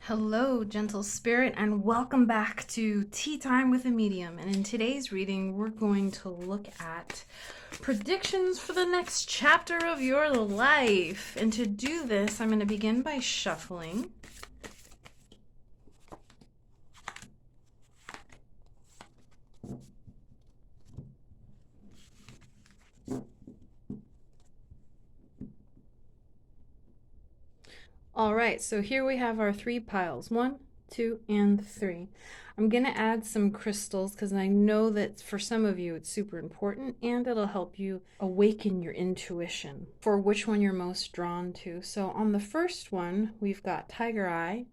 Hello, gentle spirit, and welcome back to Tea Time with a Medium. And in today's reading, we're going to look at predictions for the next chapter of your life. And to do this, I'm going to begin by shuffling. All right, so here we have our three piles, 1, 2, and 3. I'm going to add some crystals because I know that for some of you it's super important and it'll help you awaken your intuition for which one you're most drawn to. So on the first one, we've got Tiger Eye,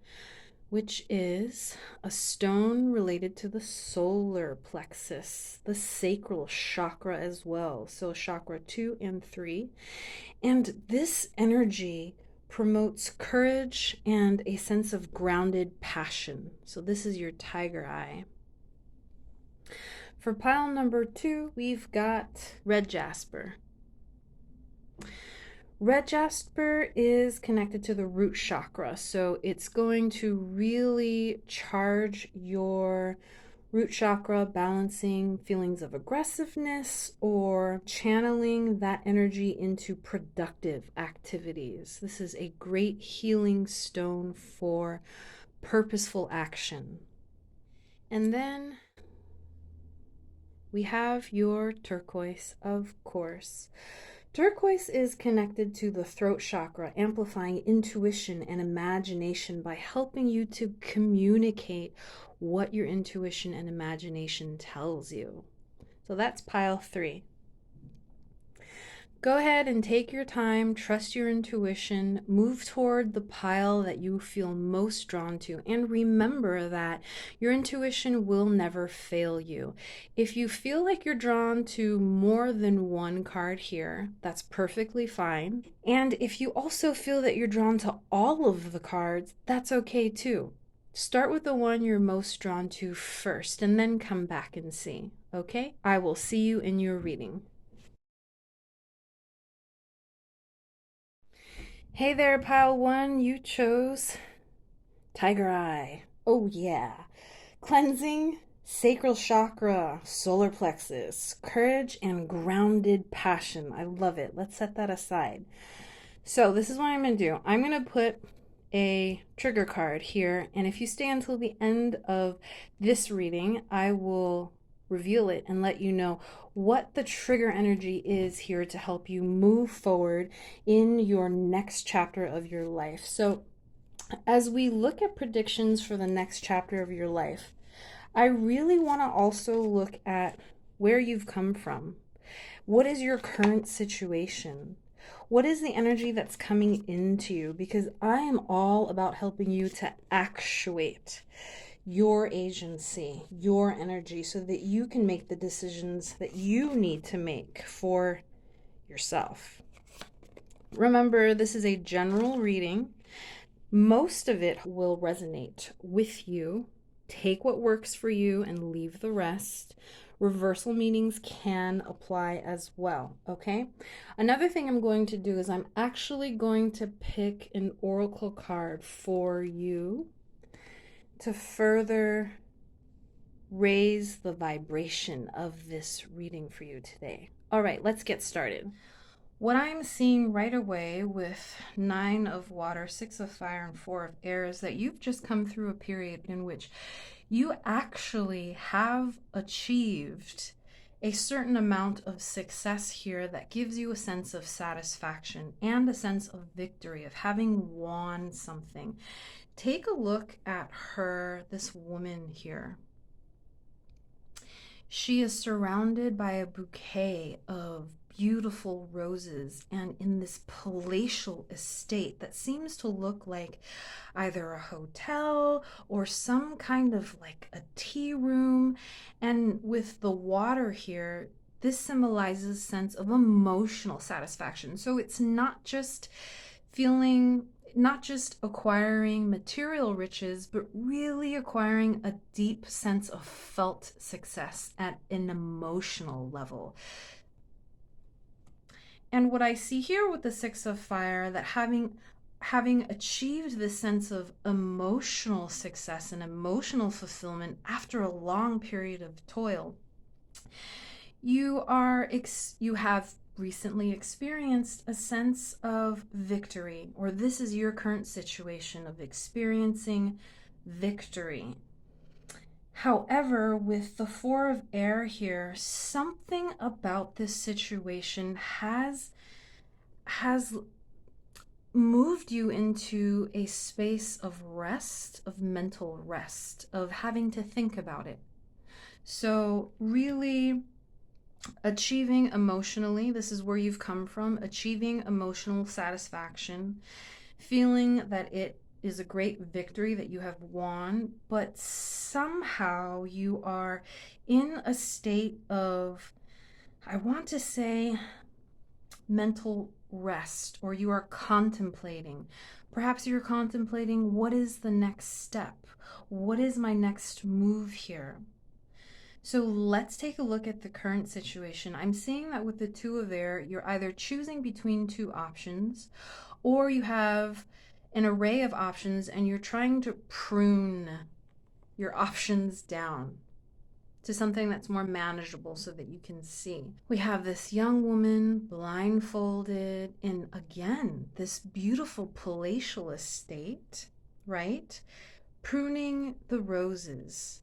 which is a stone related to the solar plexus, the sacral chakra as well. So chakra 2 and 3. And this energy promotes courage and a sense of grounded passion. So this is your Tiger Eye. For pile number 2, we've got Red Jasper. Red Jasper is connected to the root chakra, so it's going to really charge your root chakra, balancing feelings of aggressiveness or channeling that energy into productive activities. This is a great healing stone for purposeful action. And then we have your turquoise, of course. Turquoise is connected to the throat chakra, amplifying intuition and imagination by helping you to communicate what your intuition and imagination tells you. So that's pile 3. Go ahead and take your time, trust your intuition, move toward the pile that you feel most drawn to, and remember that your intuition will never fail you. If you feel like you're drawn to more than one card here, that's perfectly fine. And if you also feel that you're drawn to all of the cards, that's okay too. Start with the one you're most drawn to first, and then come back and see, okay? I will see you in your reading. Hey there, pile 1. You chose Tiger Eye. Oh, yeah. Cleansing, sacral chakra, solar plexus, courage, and grounded passion. I love it. Let's set that aside. So, this is what I'm going to do. I'm going to put a trigger card here, and if you stay until the end of this reading, I will reveal it and let you know what the trigger energy is here to help you move forward in your next chapter of your life. So, as we look at predictions for the next chapter of your life, I really want to also look at where you've come from. What is your current situation? What is the energy that's coming into you? Because I am all about helping you to actuate your agency, your energy, so that you can make the decisions that you need to make for yourself. Remember, this is a general reading. Most of it will resonate with you. Take what works for you and leave the rest. Reversal meanings can apply as well, okay? Another thing I'm going to do is I'm actually going to pick an oracle card for you to further raise the vibration of this reading for you today. All right, let's get started. What I'm seeing right away with 9 of water, 6 of fire, and 4 of air is that you've just come through a period in which you actually have achieved a certain amount of success here that gives you a sense of satisfaction and a sense of victory, of having won something. Take a look at her, this woman here. She is surrounded by a bouquet of beautiful roses and in this palatial estate that seems to look like either a hotel or some kind of like a tea room. And with the water here, this symbolizes a sense of emotional satisfaction. So it's not just acquiring material riches, but really acquiring a deep sense of felt success at an emotional level. And what I see here with the 6 of fire, that having having achieved this sense of emotional success and emotional fulfillment after a long period of toil, you have recently experienced a sense of victory, or this is your current situation of experiencing victory. However, with the Four of Air here, something about this situation has moved you into a space of rest, of mental rest, of having to think about it. So really achieving emotionally, this is where you've come from, achieving emotional satisfaction, feeling that it is a great victory that you have won, but somehow you are in a state of, I want to say, mental rest, or you are contemplating. Perhaps you're contemplating, what is the next step? What is my next move here? So let's take a look at the current situation. I'm seeing that with the Two of Air, you're either choosing between two options, or you have an array of options and you're trying to prune your options down to something that's more manageable so that you can see. We have this young woman blindfolded in, again, this beautiful palatial estate, right? Pruning the roses,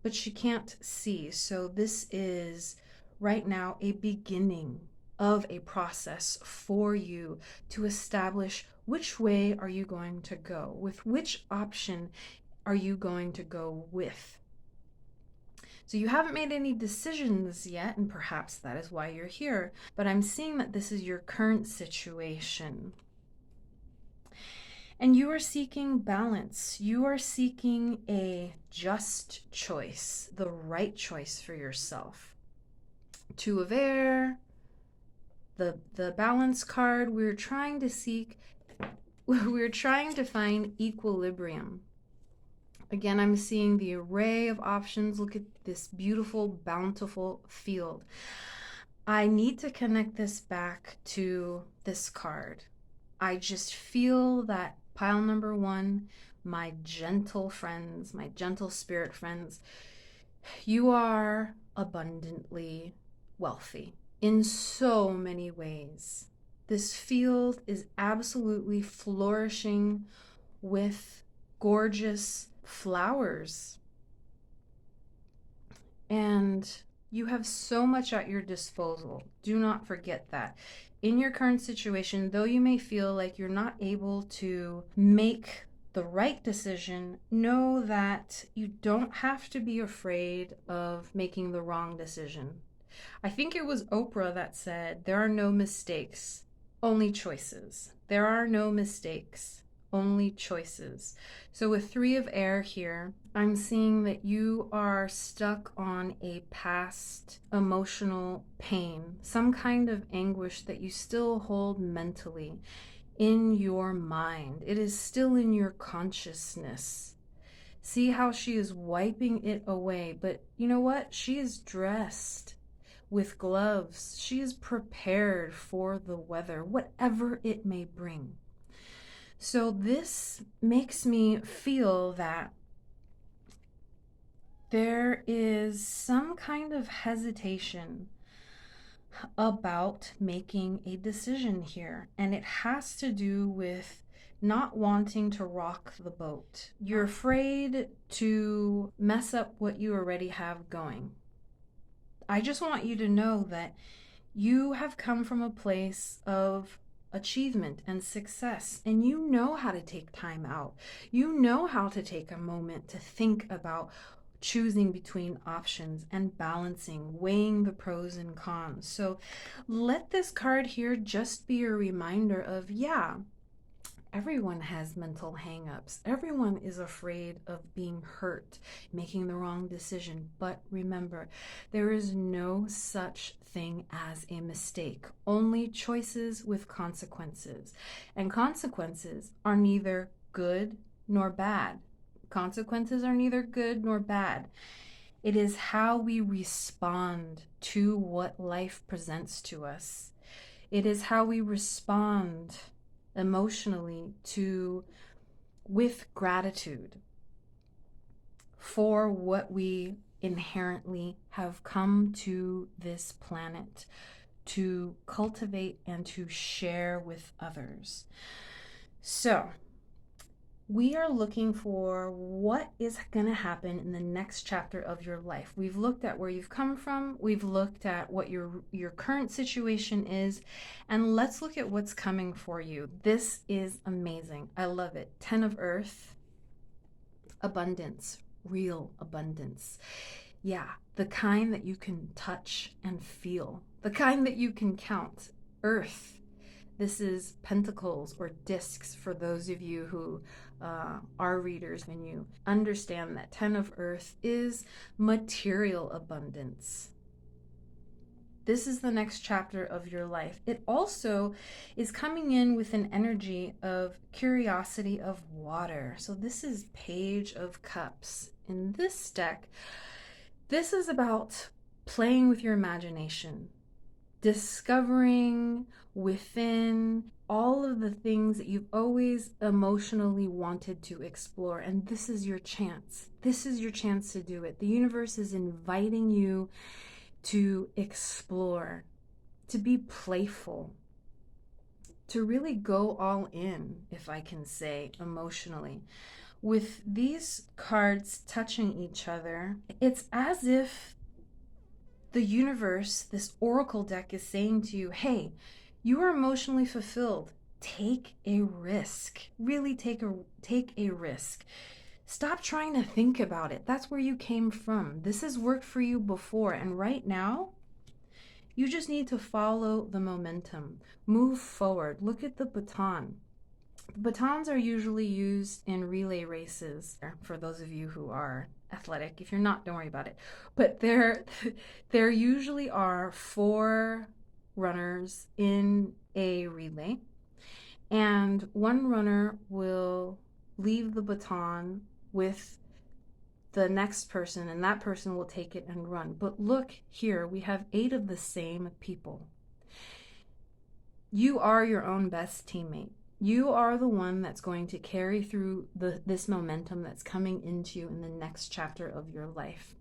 but she can't see. So this is right now a beginning of a process for you to establish which way are you going to go, with which option are you going to go with. So you haven't made any decisions yet, and perhaps that is why you're here, but I'm seeing that this is your current situation. And you are seeking balance. You are seeking a just choice, the right choice for yourself. Two of Air, the balance card, we're trying to find equilibrium. Again, I'm seeing the array of options. Look at this beautiful, bountiful field. I need to connect this back to this card. I just feel that pile number one, my gentle friends, my gentle spirit friends, you are abundantly wealthy in so many ways. This field is absolutely flourishing with gorgeous flowers. And you have so much at your disposal. Do not forget that. In your current situation, though you may feel like you're not able to make the right decision, know that you don't have to be afraid of making the wrong decision. I think it was Oprah that said, there are no mistakes, only choices. There are no mistakes, only choices. So with Three of Air here, I'm seeing that you are stuck on a past emotional pain, some kind of anguish that you still hold mentally in your mind. It is still in your consciousness. See how she is wiping it away, but you know what? She is dressed with gloves. She is prepared for the weather, whatever it may bring. So this makes me feel that there is some kind of hesitation about making a decision here, and it has to do with not wanting to rock the boat. You're afraid to mess up what you already have going. I just want you to know that you have come from a place of achievement and success, and you know how to take time out. You know how to take a moment to think about choosing between options and balancing, weighing the pros and cons. So let this card here just be a reminder of, yeah, everyone has mental hangups. Everyone is afraid of being hurt, making the wrong decision. But remember, there is no such thing as a mistake, only choices with consequences. And consequences are neither good nor bad. Consequences are neither good nor bad. It is how we respond to what life presents to us. It is how we respond emotionally to with gratitude for what we inherently have come to this planet to cultivate and to share with others. So, we are looking for what is going to happen in the next chapter of your life. We've looked at where you've come from, we've looked at what your current situation is, and let's look at what's coming for you. This is amazing. I love it. 10 of Earth, abundance, real abundance. Yeah, the kind that you can touch and feel, the kind that you can count. Earth. This is pentacles or discs for those of you who are readers, and you understand that 10 of Earth is material abundance. This is the next chapter of your life. It also is coming in with an energy of curiosity of water. So this is Page of Cups. In this deck, this is about playing with your imagination, discovering within all of the things that you've always emotionally wanted to explore. And this is your chance. This is your chance to do it. The universe is inviting you to explore, to be playful, to really go all in, if I can say, emotionally. With these cards touching each other, it's as if the universe, this oracle deck, is saying to you, hey, you are emotionally fulfilled. Take a risk. Really take a risk. Stop trying to think about it. That's where you came from. This has worked for you before. And right now, you just need to follow the momentum. Move forward. Look at the baton. Batons are usually used in relay races, for those of you who are athletic. If you're not, don't worry about it. But there usually are 4 runners in a relay, and one runner will leave the baton with the next person, and that person will take it and run. But look here, we have 8 of the same people. You are your own best teammate. You are the one that's going to carry through this momentum that's coming into you in the next chapter of your life.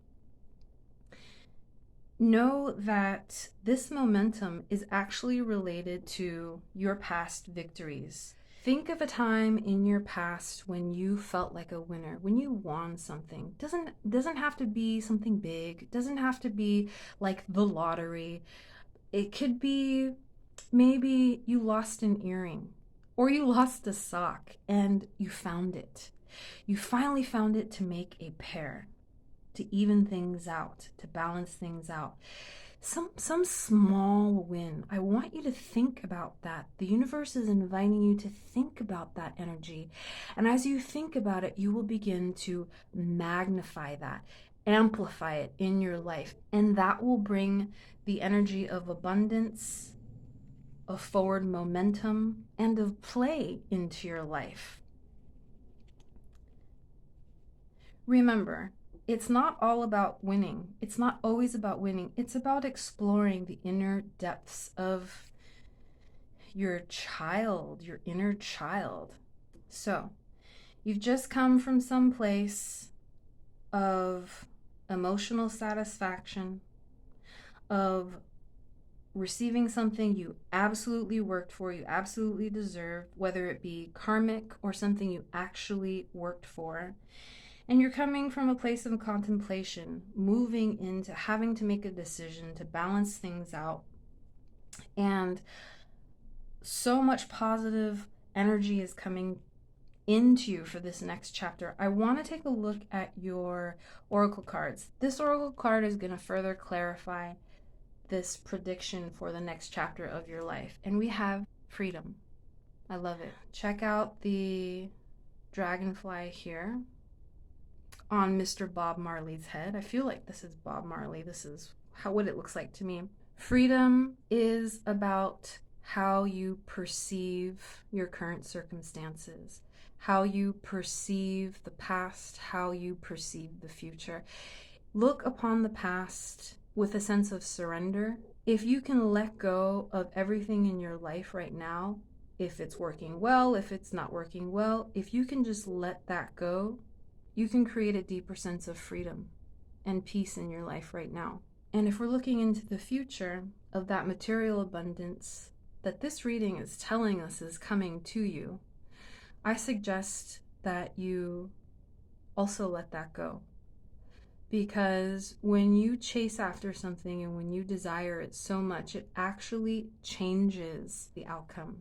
Know that this momentum is actually related to your past victories. Think of a time in your past when you felt like a winner, when you won something. Doesn't have to be something big. Doesn't have to be like the lottery. It could be maybe you lost an earring, or you lost a sock and you found it. You finally found it to make a pair, to even things out, to balance things out. Some small win. I want you to think about that. The universe is inviting you to think about that energy. And as you think about it, you will begin to magnify that, amplify it in your life. And that will bring the energy of abundance, of forward momentum, and of play into your life. Remember, it's not all about winning. It's not always about winning. It's about exploring the inner depths of your child, your inner child. So, you've just come from some place of emotional satisfaction, of receiving something you absolutely worked for, you absolutely deserved, whether it be karmic or something you actually worked for. And you're coming from a place of contemplation, moving into having to make a decision to balance things out. And so much positive energy is coming into you for this next chapter. I want to take a look at your oracle cards. This oracle card is going to further clarify this prediction for the next chapter of your life. And we have freedom. I love it. Check out the dragonfly here on Mr. Bob Marley's head. I feel like this is Bob Marley. This is what it looks like to me. Freedom is about how you perceive your current circumstances, how you perceive the past, how you perceive the future. Look upon the past with a sense of surrender. If you can let go of everything in your life right now, if it's working well, if it's not working well. If you can just let that go, you can create a deeper sense of freedom and peace in your life right now. And if we're looking into the future of that material abundance that this reading is telling us is coming to you, I suggest that you also let that go. Because when you chase after something and when you desire it so much, it actually changes the outcome.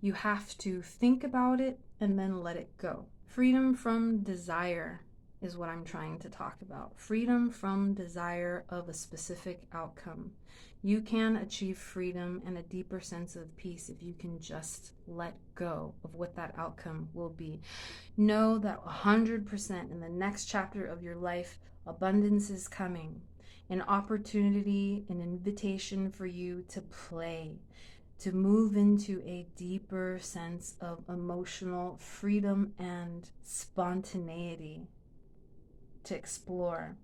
You have to think about it and then let it go. Freedom from desire is what I'm trying to talk about. Freedom from desire of a specific outcome. You can achieve freedom and a deeper sense of peace if you can just let go of what that outcome will be. Know that 100% in the next chapter of your life, abundance is coming. An opportunity, an invitation for you to play, to move into a deeper sense of emotional freedom and spontaneity, to explore.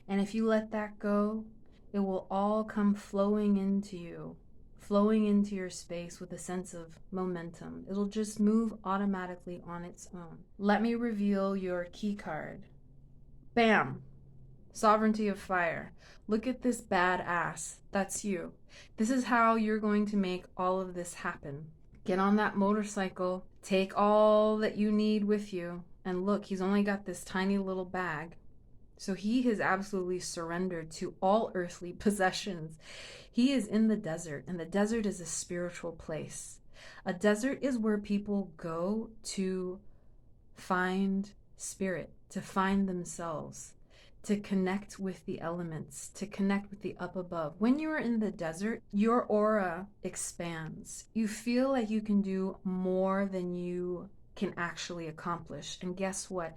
And if you let that go, it will all come flowing into you, flowing into your space with a sense of momentum. It'll just move automatically on its own. Let me reveal your key card. Bam! Sovereignty of Fire. Look at this badass. That's you. This is how you're going to make all of this happen. Get on that motorcycle, take all that you need with you, and look, he's only got this tiny little bag. So he has absolutely surrendered to all earthly possessions. He is in the desert, and the desert is a spiritual place. A desert is where people go to find spirit, to find themselves, to connect with the elements, to connect with the up above. When you are in the desert, your aura expands. You feel like you can do more than you can actually accomplish. And guess what?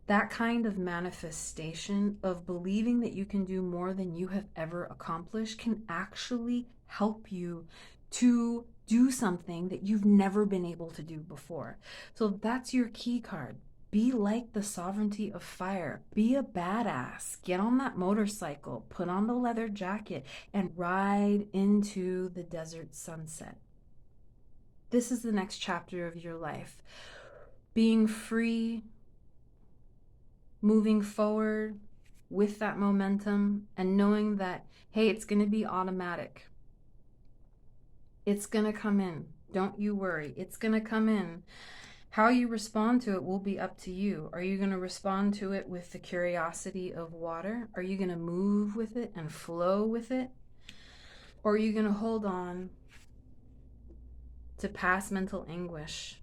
That kind of manifestation of believing that you can do more than you have ever accomplished can actually help you to do something that you've never been able to do before. So that's your key card. Be like the sovereignty of fire. Be a badass. Get on that motorcycle, put on the leather jacket, and ride into the desert sunset. This is the next chapter of your life. Being free, moving forward with that momentum, and knowing that, hey, it's going to be automatic. It's going to come in. Don't you worry. It's going to come in. How you respond to it will be up to you. Are you going to respond to it with the curiosity of water? Are you going to move with it and flow with it? Or are you going to hold on to past mental anguish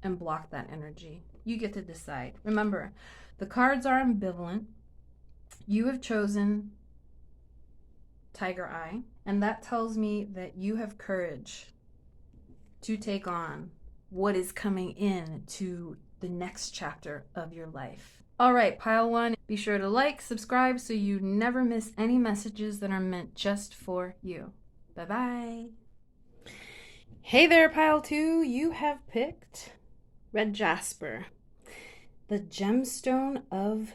and block that energy? You get to decide. Remember, the cards are ambivalent. You have chosen Tiger Eye, and that tells me that you have courage to take on what is coming in to the next chapter of your life. All right, pile one, be sure to like, subscribe so you never miss any messages that are meant just for you. Bye-bye. Hey there, pile two. You have picked Red Jasper, the gemstone of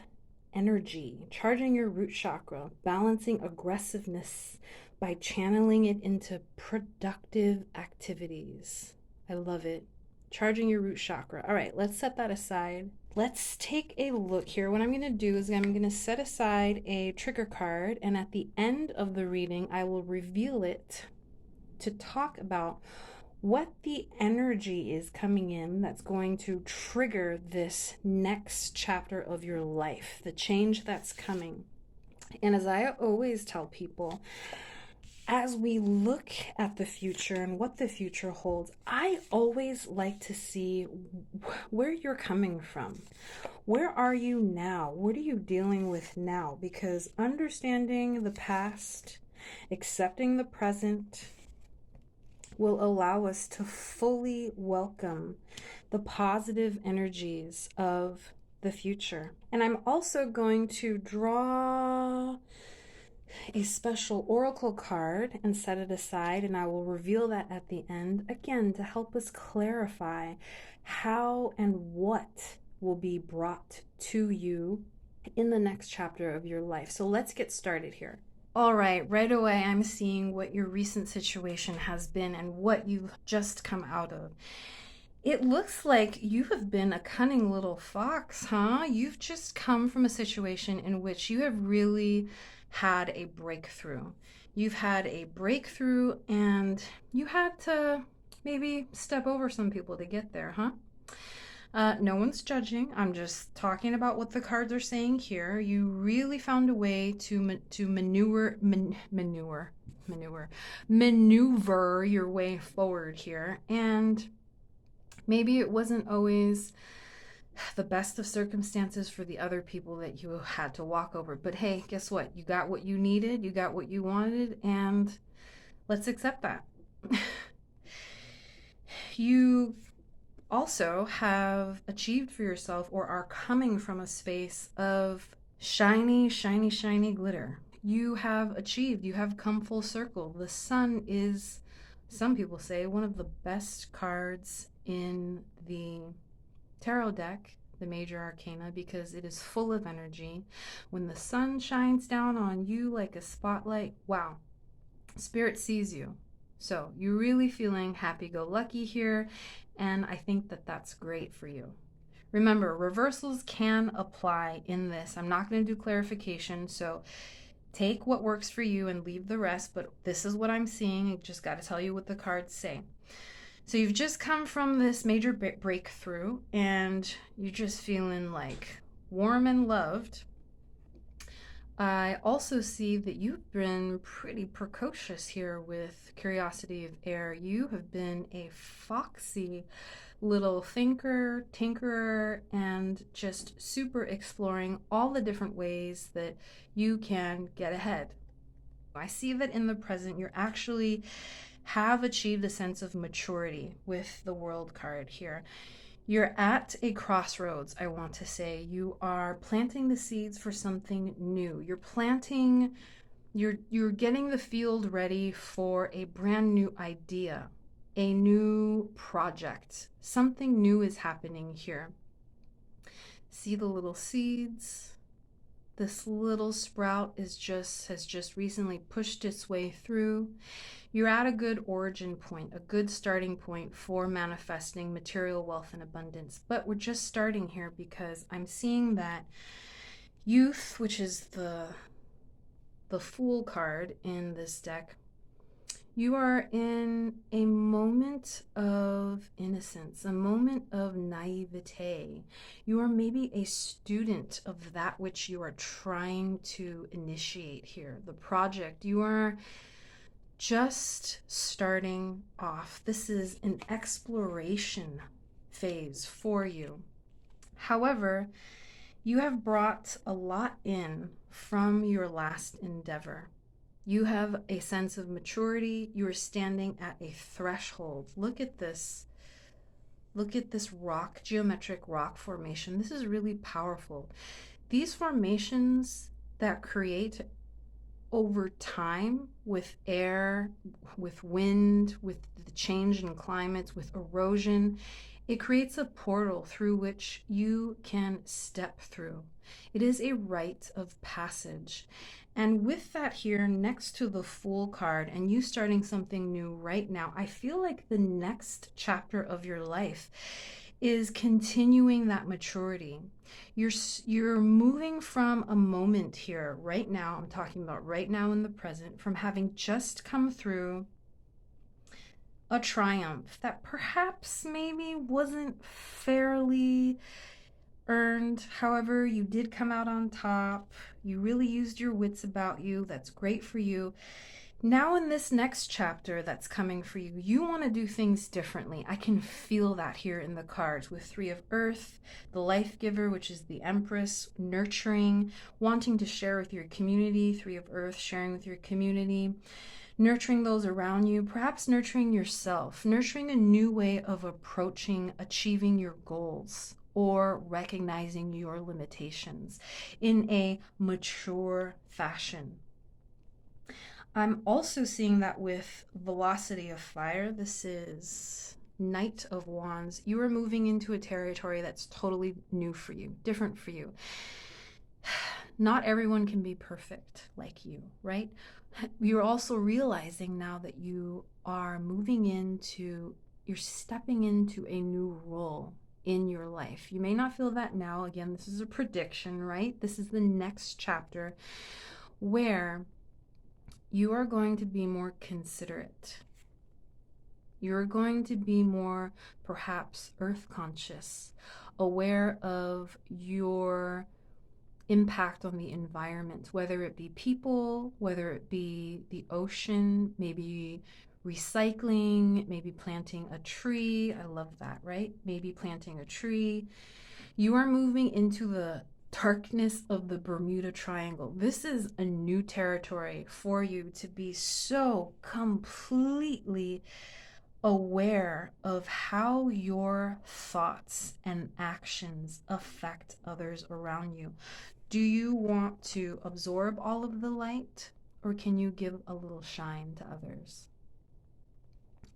energy, charging your root chakra, balancing aggressiveness by channeling it into productive activities. I love it. Charging your root chakra. All right, let's set that aside. Let's take a look here. What I'm going to do is I'm going to set aside a trigger card, and at the end of the reading, I will reveal it to talk about what the energy is coming in that's going to trigger this next chapter of your life, the change that's coming. And as I always tell people, as we look at the future and what the future holds, I always like to see where you're coming from. Where are you now? What are you dealing with now? Because understanding the past, accepting the present, will allow us to fully welcome the positive energies of the future. And I'm also going to draw a special oracle card and set it aside, and I will reveal that at the end, again, to help us clarify how and what will be brought to you in the next chapter of your life. So let's get started here. All right, right away, I'm seeing what your recent situation has been and what you've just come out of. It looks like you have been a cunning little fox, huh? You've just come from a situation in which you have really had a breakthrough. You've had a breakthrough and you had to maybe step over some people to get there, huh? No one's judging. I'm just talking about what the cards are saying here. You really found a way to maneuver your way forward here, and maybe it wasn't always the best of circumstances for the other people that you had to walk over. But hey, guess what? You got what you needed, you got what you wanted, and let's accept that. You also have achieved for yourself or are coming from a space of shiny, shiny, shiny glitter. You have achieved, you have come full circle. The sun is, some people say, one of the best cards in the tarot deck, the major arcana, because it is full of energy. When the sun shines down on you like a spotlight, wow, spirit sees you. So you're really feeling happy-go-lucky here, and I think that that's great for you. Remember, reversals can apply in this. I'm not going to do clarification, so take what works for you and leave the rest, but this is what I'm seeing. I just got to tell you what the cards say. So you've just come from this major breakthrough, and you're just feeling like warm and loved. I also see that you've been pretty precocious here with Curiosity of Air. You have been a foxy little thinker, tinkerer, and just super exploring all the different ways that you can get ahead. I see that in the present you're actually have achieved a sense of maturity with the World card here. You're at a crossroads, I want to say. You are planting the seeds for something new. You're getting the field ready for a brand new idea, a new project. Something new is happening here. See the little seeds? This little sprout has just recently pushed its way through. You're at a good origin point, a good starting point for manifesting material wealth and abundance. But we're just starting here because I'm seeing that youth, which is the Fool card in this deck, you are in a moment of innocence, a moment of naivete. You are maybe a student of that which you are trying to initiate here, the project. You are just starting off. This is an exploration phase for you. However, you have brought a lot in from your last endeavor. You have a sense of maturity. You are standing at a threshold. Look at this. Look at this rock, geometric rock formation. This is really powerful. These formations that create over time with air, with wind, with the change in climates, with erosion, it creates a portal through which you can step through. It is a rite of passage. And with that here next to the Fool card and you starting something new right now, I feel like the next chapter of your life is continuing that maturity. You're moving from a moment here right now. I'm talking about right now in the present, from having just come through a triumph that perhaps maybe wasn't fairly earned. However, you did come out on top. You really used your wits about you. That's great for you. Now in this next chapter that's coming for you, you want to do things differently. I can feel that here in the cards with Three of Earth, the Life Giver, which is the Empress, nurturing, wanting to share with your community, Three of Earth, sharing with your community, nurturing those around you, perhaps nurturing yourself, nurturing a new way of approaching achieving your goals or recognizing your limitations in a mature fashion. I'm also seeing that with Velocity of Fire. This is Knight of Wands. You are moving into a territory that's totally new for you, different for you. Not everyone can be perfect like you, right? You're also realizing now that you are you're stepping into a new role in your life. You may not feel that now. Again, this is a prediction, right? This is the next chapter where you are going to be more considerate. You're going to be more, perhaps, earth conscious, aware of your impact on the environment, whether it be people, whether it be the ocean, maybe recycling, maybe planting a tree. I love that, right? Maybe planting a tree. You are moving into the darkness of the Bermuda Triangle. This is a new territory for you to be so completely aware of how your thoughts and actions affect others around you. Do you want to absorb all of the light, or can you give a little shine to others?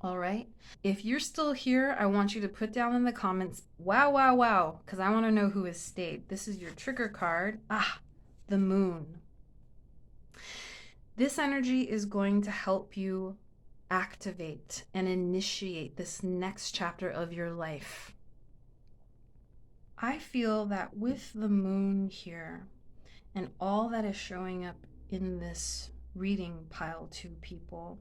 All right. If you're still here, I want you to put down in the comments, wow, wow, wow, because I want to know who has stayed. This is your trigger card. The moon. This energy is going to help you activate and initiate this next chapter of your life. I feel that with the moon here and all that is showing up in this reading pile to people,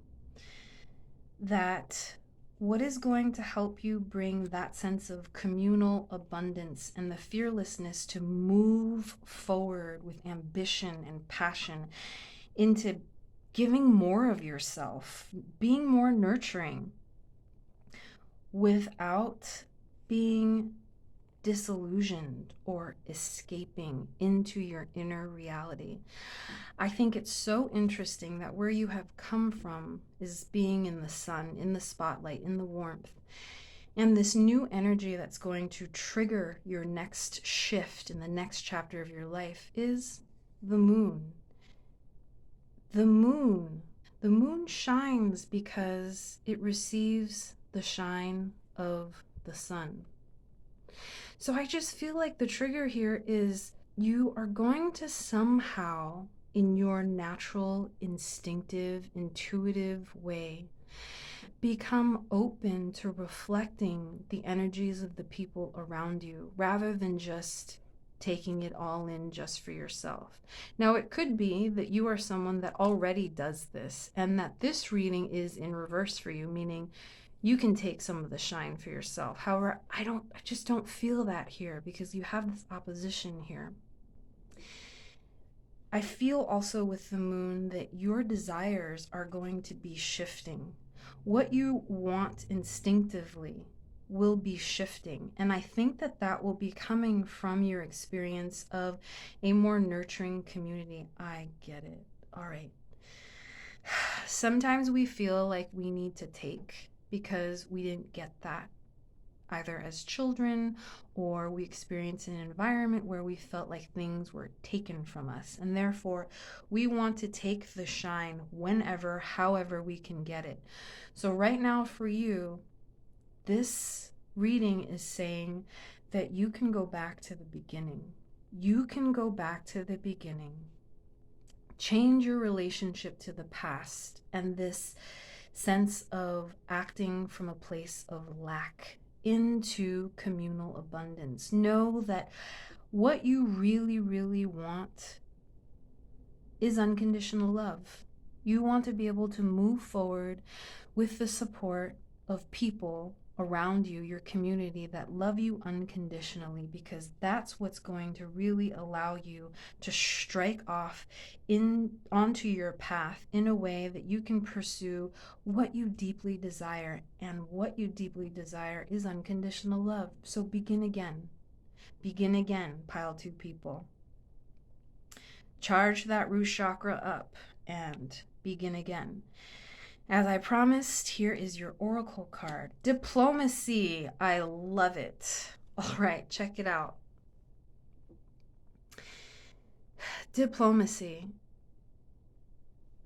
that what is going to help you bring that sense of communal abundance and the fearlessness to move forward with ambition and passion into giving more of yourself, being more nurturing without being disillusioned or escaping into your inner reality. I think it's so interesting that where you have come from is being in the sun, in the spotlight, in the warmth. And this new energy that's going to trigger your next shift in the next chapter of your life is the moon. The moon. The moon shines because it receives the shine of the sun. So I just feel like the trigger here is you are going to somehow, in your natural, instinctive, intuitive way, become open to reflecting the energies of the people around you rather than just taking it all in just for yourself. Now, it could be that you are someone that already does this and that this reading is in reverse for you, meaning you can take some of the shine for yourself. However, I just don't feel that here because you have this opposition here. I feel also with the moon that your desires are going to be shifting. What you want instinctively will be shifting. And I think that that will be coming from your experience of a more nurturing community. I get it. All right. Sometimes we feel like we need to take because we didn't get that either as children or we experienced an environment where we felt like things were taken from us. And therefore, we want to take the shine whenever, however we can get it. So right now for you, this reading is saying that you can go back to the beginning. You can go back to the beginning. Change your relationship to the past and this sense of acting from a place of lack into communal abundance. Know that what you really, really want is unconditional love. You want to be able to move forward with the support of people around you, your community that love you unconditionally, because that's what's going to really allow you to strike off onto your path in a way that you can pursue what you deeply desire. And what you deeply desire is unconditional love. So begin again. Begin again, pile 2 people. Charge that root chakra up and begin again. As I promised, here is your oracle card. Diplomacy. I love it. All right, check it out. Diplomacy.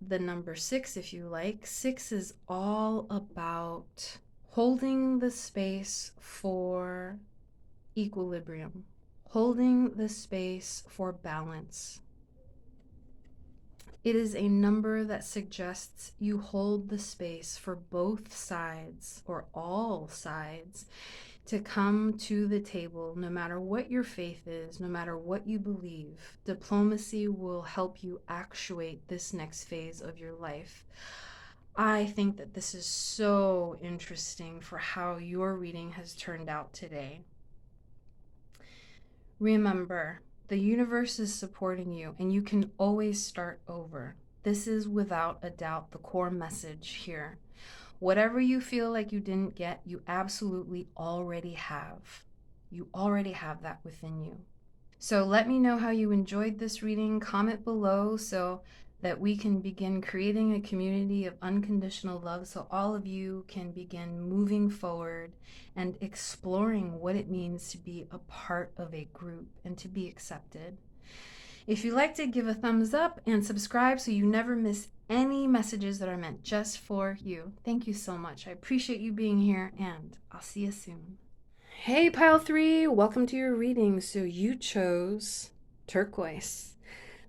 The number 6, if you like. 6 is all about holding the space for equilibrium, holding the space for balance. It is a number that suggests you hold the space for both sides or all sides to come to the table, no matter what your faith is, no matter what you believe. Diplomacy will help you actuate this next phase of your life. I think that this is so interesting for how your reading has turned out today. Remember, the universe is supporting you, and you can always start over. This is without a doubt the core message here. Whatever you feel like you didn't get, you absolutely already have. You already have that within you. So let me know how you enjoyed this reading. Comment below so that we can begin creating a community of unconditional love so all of you can begin moving forward and exploring what it means to be a part of a group and to be accepted. If you liked it, give a thumbs up and subscribe so you never miss any messages that are meant just for you. Thank you so much. I appreciate you being here, and I'll see you soon. Hey, Pile 3, welcome to your reading. So you chose turquoise,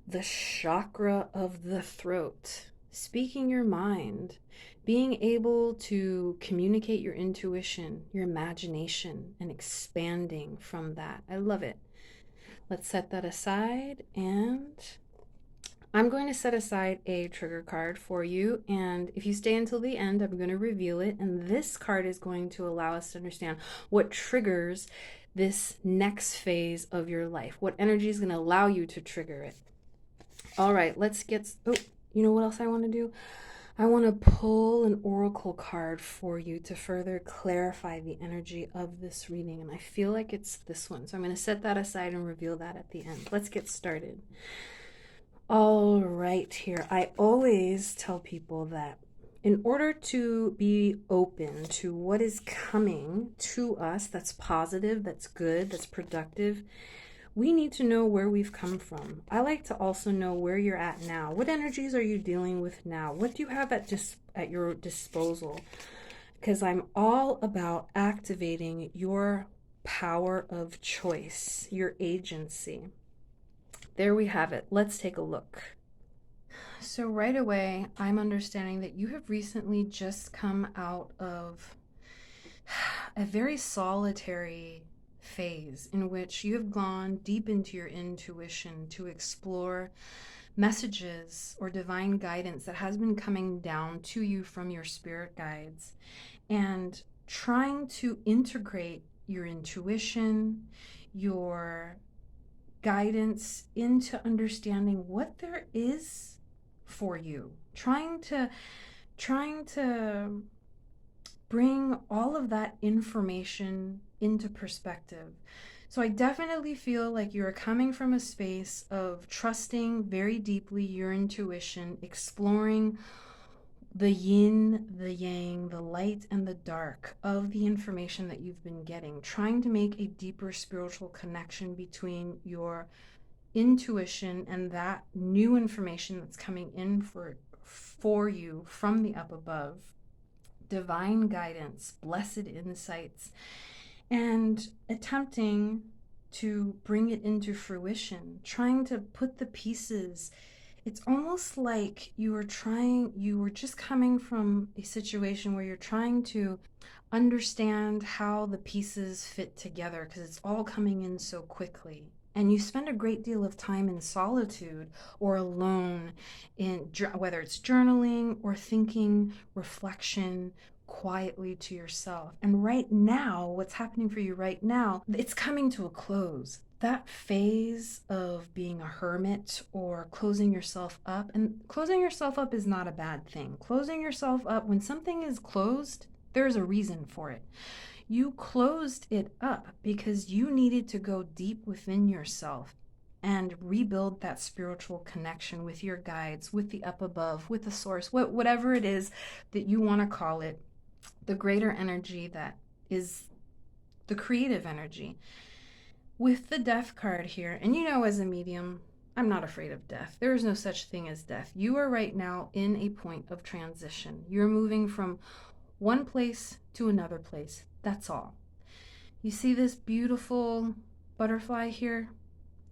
the chakra of the throat, speaking your mind, being able to communicate your intuition, your imagination, and expanding from that. I love it. Let's set that aside, and I'm going to set aside a trigger card for you, and if you stay until the end, I'm going to reveal it, and this card is going to allow us to understand what triggers this next phase of your life, what energy is going to allow you to trigger it. All right, let's get, oh, you know what else I want to do? I want to pull an oracle card for you to further clarify the energy of this reading, and I feel like it's this one, so I'm going to set that aside and reveal that at the end. Let's get started. All right, here. I always tell people that in order to be open to what is coming to us that's positive, that's good, that's productive, we need to know where we've come from. I like to also know where you're at now. What energies are you dealing with now? What do you have at your disposal? Because I'm all about activating your power of choice, your agency. There we have it. Let's take a look. So right away, I'm understanding that you have recently just come out of a very solitary phase in which you have gone deep into your intuition to explore messages or divine guidance that has been coming down to you from your spirit guides, and trying to integrate your intuition, your guidance into understanding what there is for you, trying to bring all of that information into perspective. So I definitely feel like you're coming from a space of trusting very deeply your intuition, exploring the yin, the yang, the light and the dark of the information that you've been getting, trying to make a deeper spiritual connection between your intuition and that new information that's coming in for you from the up above, divine guidance, blessed insights, and attempting to bring it into fruition, trying to put the pieces. It's almost like you were just coming from a situation where you're trying to understand how the pieces fit together because it's all coming in so quickly. And you spend a great deal of time in solitude or alone, in whether it's journaling or thinking, reflection, quietly to yourself. And right now, what's happening for you right now, it's coming to a close. That phase of being a hermit or closing yourself up, and closing yourself up is not a bad thing. Closing yourself up, when something is closed, there's a reason for it. You closed it up because you needed to go deep within yourself and rebuild that spiritual connection with your guides, with the up above, with the source, whatever it is that you want to call it, the greater energy that is the creative energy. With the death card here, and you know, as a medium, I'm not afraid of death. There is no such thing as death. You are right now in a point of transition. You're moving from one place to another place. That's all. You see this beautiful butterfly here?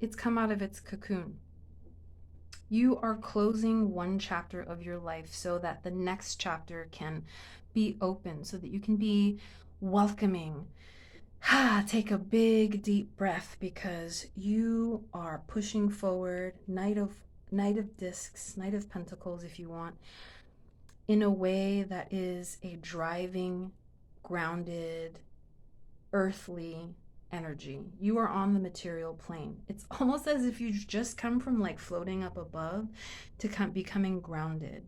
It's come out of its cocoon. You are closing one chapter of your life so that the next chapter can be open, so that you can be welcoming. Take a big deep breath because you are pushing forward. Knight of Discs, Knight of Pentacles if you want, in a way that is a driving, grounded, earthly energy. You are on the material plane. It's almost as if you just come from like floating up above to becoming grounded.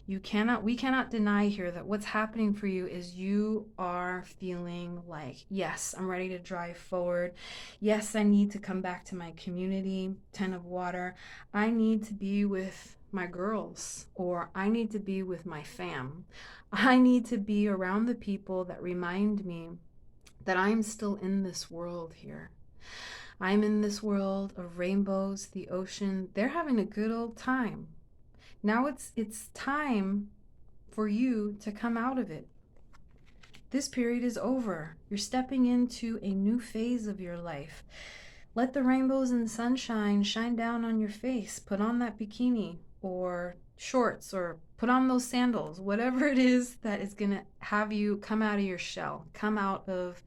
We cannot deny here that what's happening for you is you are feeling like, yes, I'm ready to drive forward. Yes, I need to come back to my community. 10 of water. I need to be with my girls, or I need to be with my fam. I need to be around the people that remind me that I'm still in this world here. I'm in this world of rainbows, the ocean. They're having a good old time. Now it's time for you to come out of it. This period is over. You're stepping into a new phase of your life. Let the rainbows and sunshine shine down on your face. Put on that bikini or shorts, or put on those sandals, whatever it is that is going to have you come out of your shell, come out of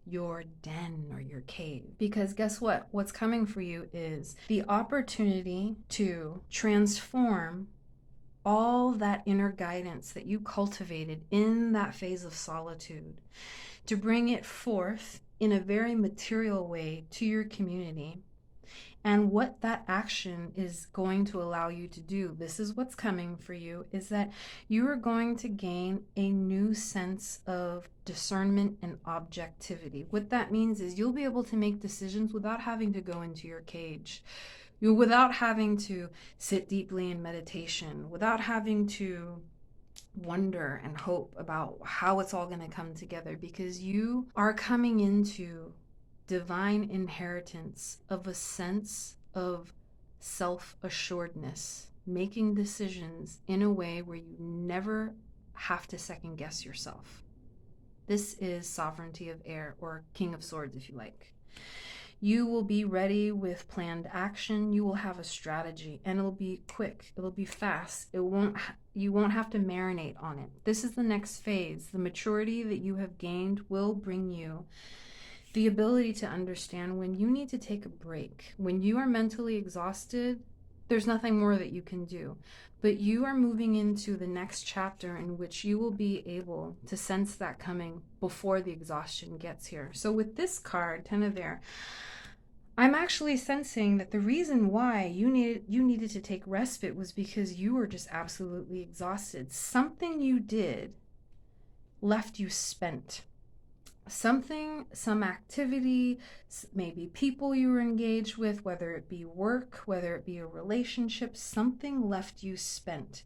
your den or your cave. Because guess what? What's coming for you is the opportunity to transform all that inner guidance that you cultivated in that phase of solitude, to bring it forth in a very material way to your community. And what that action is going to allow you to do, this is what's coming for you, is that you are going to gain a new sense of discernment and objectivity. What that means is you'll be able to make decisions without having to go into your cage, without having to sit deeply in meditation, without having to wonder and hope about how it's all going to come together, because you are coming into divine inheritance of a sense of self-assuredness, making decisions in a way where you never have to second guess yourself. This is sovereignty of air, or King of Swords if you like. You will be ready with planned action. You will have a strategy, and it'll be quick. It'll be fast. You won't have to marinate on it. This is the next phase. The maturity that you have gained will bring you the ability to understand when you need to take a break. When you are mentally exhausted, there's nothing more that you can do. But you are moving into the next chapter in which you will be able to sense that coming before the exhaustion gets here. So with this card, 10 of Air, I'm actually sensing that the reason why you needed to take respite was because you were just absolutely exhausted. Something you did left you spent. Some activity, maybe people you were engaged with, whether it be work, whether it be a relationship, something left you spent.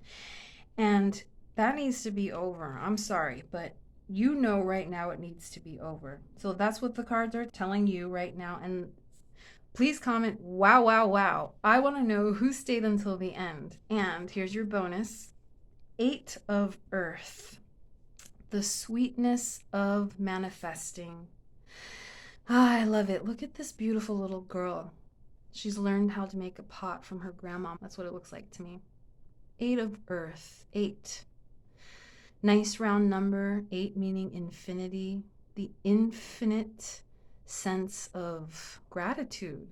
And that needs to be over. I'm sorry, but you know right now it needs to be over. So that's what the cards are telling you right now. And please comment, wow, wow, wow. I want to know who stayed until the end. And here's your bonus. 8 of Earth. The sweetness of manifesting. I love it. Look at this beautiful little girl. She's learned how to make a pot from her grandma. That's what it looks like to me. 8 of Earth. 8. Nice round number. 8 meaning infinity. The infinite sense of gratitude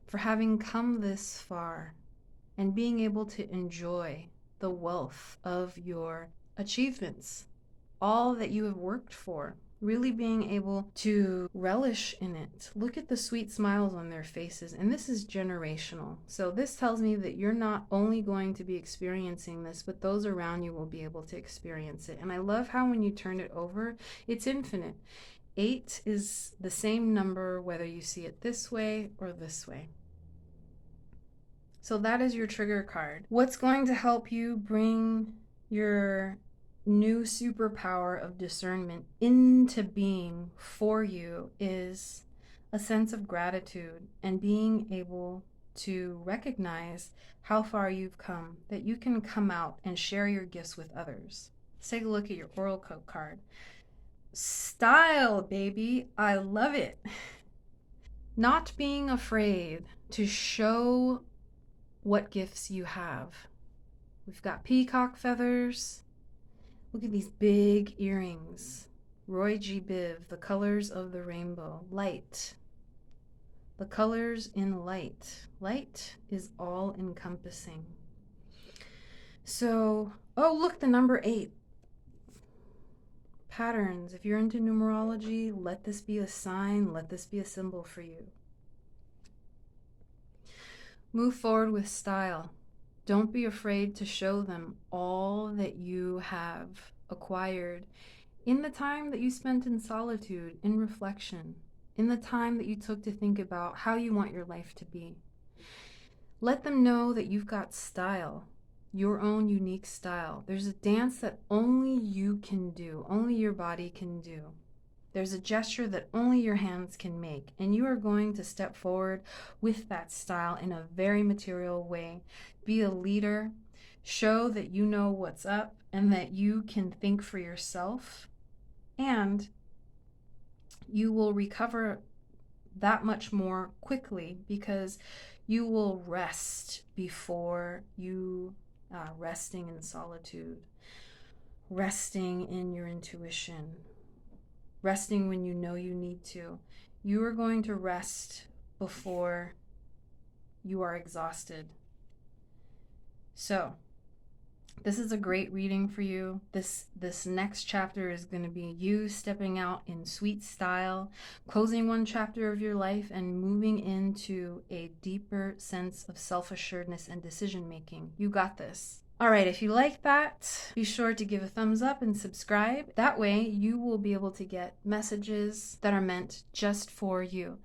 for having come this far and being able to enjoy the wealth of your achievements, all that you have worked for, really being able to relish in it. Look at the sweet smiles on their faces, and this is generational. So this tells me that you're not only going to be experiencing this, but those around you will be able to experience it. And I love how when you turn it over, it's infinite. 8 is the same number whether you see it this way or this way. So that is your trigger card. What's going to help you bring your new superpower of discernment into being for you is a sense of gratitude and being able to recognize how far you've come, that you can come out and share your gifts with others. Let's take a look at your oracle card. Style, baby. I love it. Not being afraid to show what gifts you have. We've got peacock feathers. Look at these big earrings. Roy G. Biv, The Colors of the Rainbow. Light. The colors in light. Light is all encompassing. So, oh, look, the number 8. Patterns. If you're into numerology, let this be a sign, let this be a symbol for you. Move forward with style. Don't be afraid to show them all that you have acquired in the time that you spent in solitude, in reflection, in the time that you took to think about how you want your life to be. Let them know that you've got style, your own unique style. There's a dance that only you can do, only your body can do. There's a gesture that only your hands can make, and you are going to step forward with that style in a very material way. Be a leader, show that you know what's up and that you can think for yourself, and you will recover that much more quickly because you will rest before you resting in solitude, resting in your intuition, resting when you know you need to. You are going to rest before you are exhausted. So this is a great reading for you. This next chapter is going to be you stepping out in sweet style, closing one chapter of your life and moving into a deeper sense of self-assuredness and decision making. You got this. All right, if you like that, be sure to give a thumbs up and subscribe. That way you will be able to get messages that are meant just for you.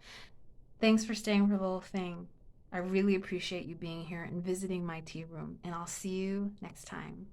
Thanks for staying for the whole thing. I really appreciate you being here and visiting my tea room, and I'll see you next time.